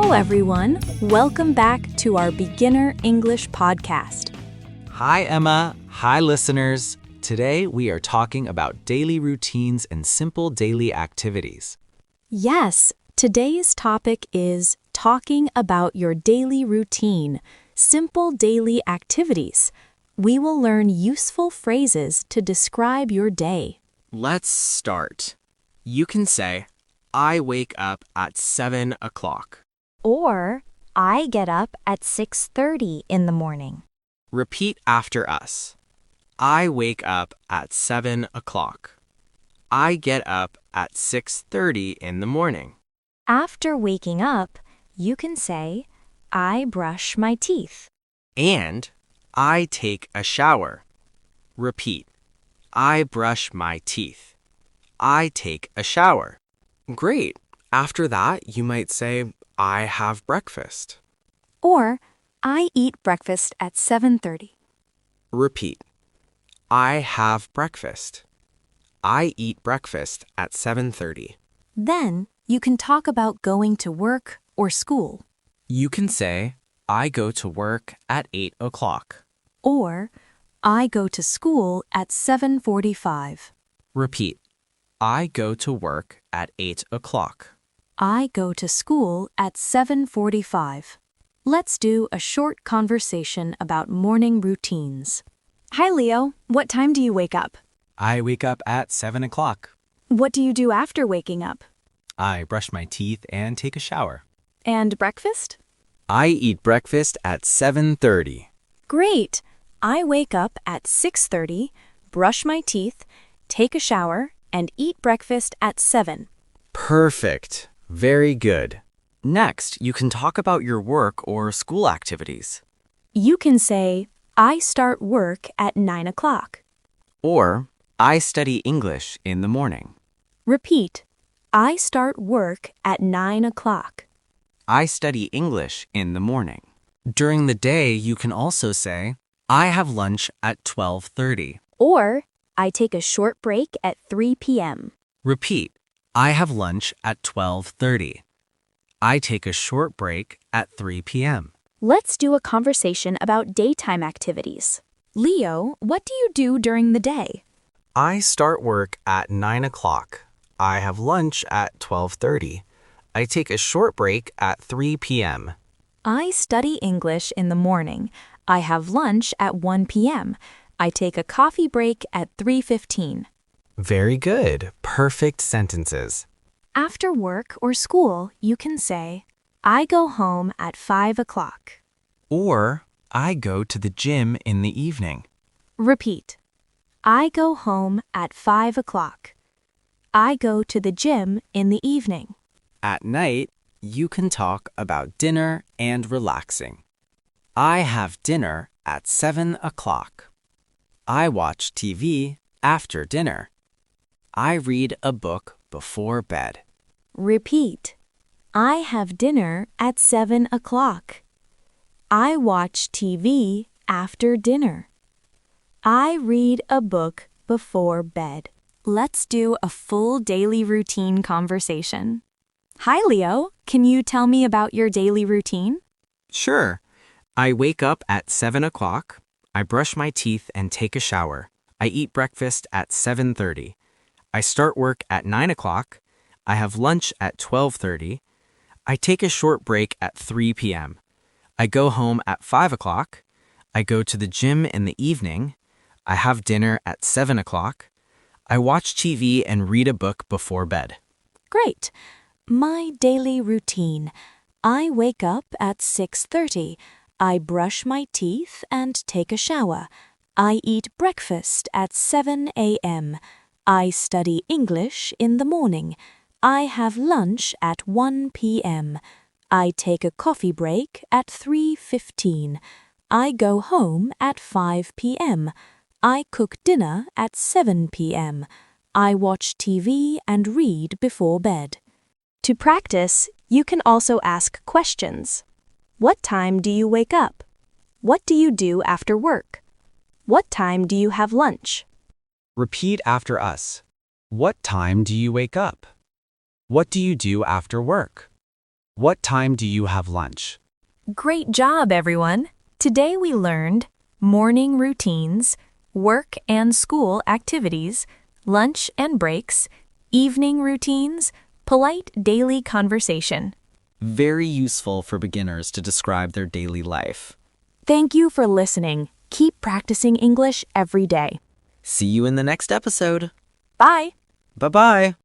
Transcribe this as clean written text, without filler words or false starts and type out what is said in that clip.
Hello, everyone. Welcome back to our Beginner English podcast. Hi, Emma. Hi, listeners. Today, we are talking about daily routines and simple daily activities. Yes, today's topic is talking about your daily routine, simple daily activities. We will learn useful phrases to describe your day. Let's start. You can say, I wake up at 7 o'clock. Or, I get up at 6:30 in the morning. Repeat after us. I wake up at 7 o'clock. I get up at 6:30 in the morning. After waking up, you can say, I brush my teeth. And I take a shower. Repeat. I brush my teeth. I take a shower. Great. After that, you might say, I have breakfast. Or, I eat breakfast at 7:30. Repeat. I have breakfast. I eat breakfast at 7:30. Then, you can talk about going to work or school. You can say, I go to work at 8 o'clock. Or, I go to school at 7:45. Repeat. I go to work at 8 o'clock. I go to school at 7:45. Let's do a short conversation about morning routines. Hi, Leo. What time do you wake up? I wake up at 7 o'clock. What do you do after waking up? I brush my teeth and take a shower. And breakfast? I eat breakfast at 7:30. Great. I wake up at 6:30, brush my teeth, take a shower, and eat breakfast at 7. Perfect. Very good. Next, you can talk about your work or school activities. You can say, I start work at 9 o'clock. Or, I study English in the morning. Repeat. I start work at 9 o'clock. I study English in the morning. During the day, you can also say, I have lunch at 12:30. Or, I take a short break at 3 p.m. Repeat. I have lunch at 12:30. I take a short break at 3 p.m. Let's do a conversation about daytime activities. Leo, what do you do during the day? I start work at 9 o'clock. I have lunch at 12:30. I take a short break at 3 p.m. I study English in the morning. I have lunch at 1 p.m. I take a coffee break at 3:15. Very good. Perfect sentences. After work or school, you can say, I go home at 5 o'clock. Or, I go to the gym in the evening. Repeat. I go home at 5 o'clock. I go to the gym in the evening. At night, you can talk about dinner and relaxing. I have dinner at 7 o'clock. I watch TV after dinner. I read a book before bed. Repeat. I have dinner at 7 o'clock. I watch TV after dinner. I read a book before bed. Let's do a full daily routine conversation. Hi, Leo. Can you tell me about your daily routine? Sure. I wake up at 7 o'clock. I brush my teeth and take a shower. I eat breakfast at 7:30. I start work at 9 o'clock. I have lunch at 12:30. I take a short break at 3 p.m. I go home at 5 o'clock. I go to the gym in the evening. I have dinner at 7 o'clock. I watch TV and read a book before bed. Great. My daily routine. I wake up at 6:30. I brush my teeth and take a shower. I eat breakfast at 7 a.m. I study English in the morning. I have lunch at 1 p.m. I take a coffee break at 3:15. I go home at 5 p.m. I cook dinner at 7 p.m. I watch TV and read before bed. To practice, you can also ask questions. What time do you wake up? What do you do after work? What time do you have lunch? Repeat after us. What time do you wake up? What do you do after work? What time do you have lunch? Great job, everyone! Today we learned morning routines, work and school activities, lunch and breaks, evening routines, polite daily conversation. Very useful for beginners to describe their daily life. Thank you for listening. Keep practicing English every day. See you in the next episode. Bye! Bye-bye.